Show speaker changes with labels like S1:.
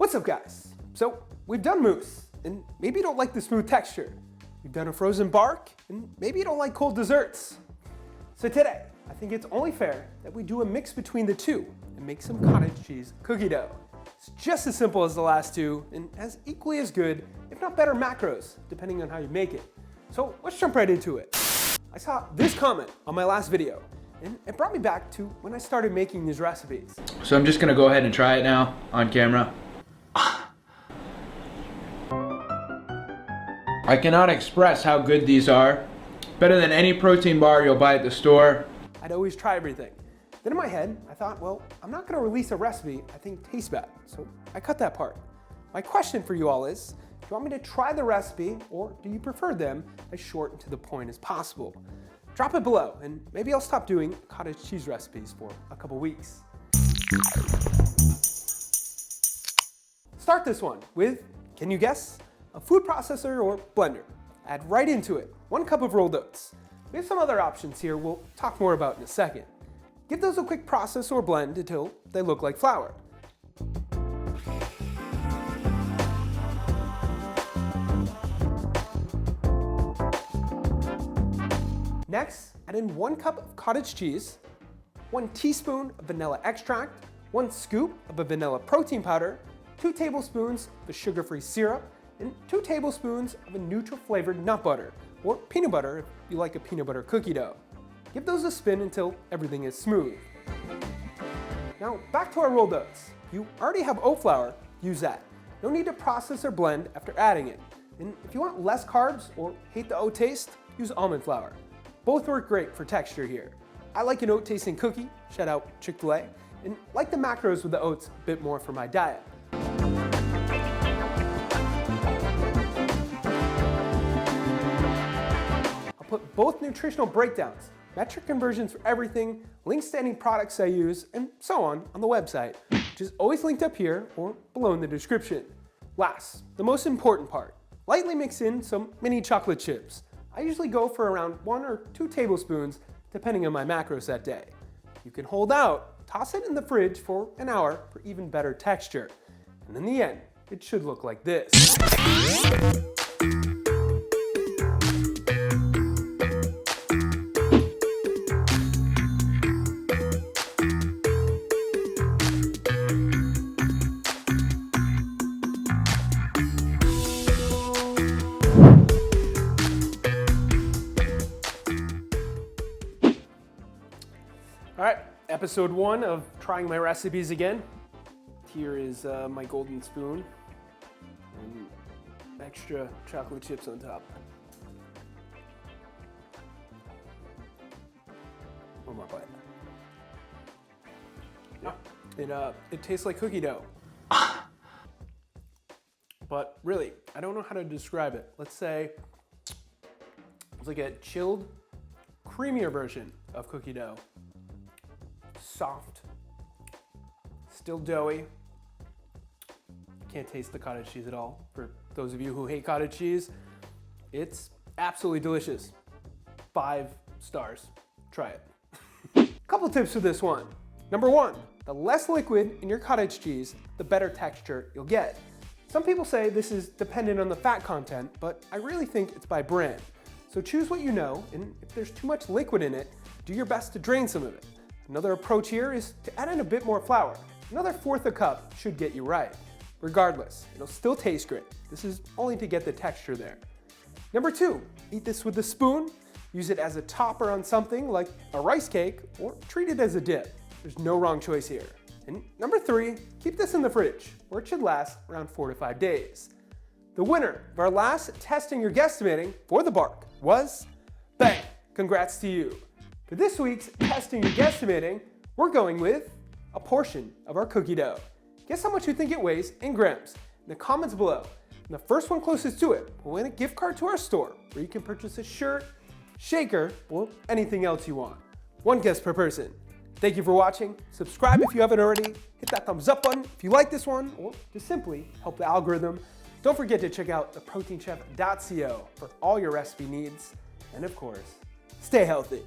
S1: What's up, guys? So we've done mousse, and maybe you don't like the smooth texture. We've done a frozen bark, and maybe you don't like cold desserts. So today, I think it's only fair that we do a mix between the two and make some cottage cheese cookie dough. It's just as simple as the last two and has equally as good, if not better, macros, depending on how you make it. So let's jump right into it. I saw this comment on my last video, and it brought me back to when I started making these recipes.
S2: So I'm just gonna go ahead and try it now on camera. I cannot express how good these are. Better than any protein bar you'll buy at the store.
S1: I'd always try everything. Then in my head, I thought, well, I'm not gonna release a recipe I think tastes bad, so I cut that part. My question for you all is, do you want me to try the recipe, or do you prefer them as short and to the point as possible? Drop it below, and maybe I'll stop doing cottage cheese recipes for a couple weeks. Start this one with, can you guess? A food processor or blender. Add right into it 1 cup of rolled oats. We have some other options here we'll talk more about in a second. Give those a quick process or blend until they look like flour. Next, add in 1 cup of cottage cheese, 1 teaspoon of vanilla extract, 1 scoop of a vanilla protein powder, 2 tablespoons of a sugar-free syrup, and 2 tablespoons of a neutral flavored nut butter, or peanut butter if you like a peanut butter cookie dough. Give those a spin until everything is smooth. Now back to our rolled oats. If you already have oat flour, use that. No need to process or blend after adding it. And if you want less carbs or hate the oat taste, use almond flour. Both work great for texture here. I like an oat tasting cookie, shout out Chick-fil-A, and like the macros with the oats a bit more for my diet. Put both nutritional breakdowns, metric conversions for everything, links to any products I use, and so on the website, which is always linked up here or below in the description. Last, the most important part, lightly mix in some mini chocolate chips. I usually go for around 1 or 2 tablespoons, depending on my macros that day. You can hold out, toss it in the fridge for an hour for even better texture. And in the end, it should look like this. All right, episode 1 of trying my recipes again. Here is my golden spoon and extra chocolate chips on top. One more bite. Yeah, it tastes like cookie dough. But really, I don't know how to describe it. Let's say it's like a chilled, creamier version of cookie dough. Soft, still doughy. Can't taste the cottage cheese at all. For those of you who hate cottage cheese, it's absolutely delicious. 5 stars. Try it. Couple tips for this one. Number 1, the less liquid in your cottage cheese, the better texture you'll get. Some people say this is dependent on the fat content, but I really think it's by brand. So choose what you know, and if there's too much liquid in it, do your best to drain some of it. Another approach here is to add in a bit more flour. Another 1/4 a cup should get you right. Regardless, it'll still taste great. This is only to get the texture there. Number 2, eat this with a spoon. Use it as a topper on something like a rice cake, or treat it as a dip. There's no wrong choice here. And number 3, keep this in the fridge, where it should last around 4 to 5 days. The winner of our last testing or guesstimating for the bark was, bang, congrats to you. For this week's testing or guesstimating, we're going with a portion of our cookie dough. Guess how much you think it weighs in grams in the comments below. And the first one closest to it will win a gift card to our store, where you can purchase a shirt, shaker, or anything else you want. 1 guess per person. Thank you for watching. Subscribe if you haven't already. Hit that thumbs up button if you like this one, or just simply help the algorithm. Don't forget to check out theproteinchef.co for all your recipe needs. And of course, stay healthy.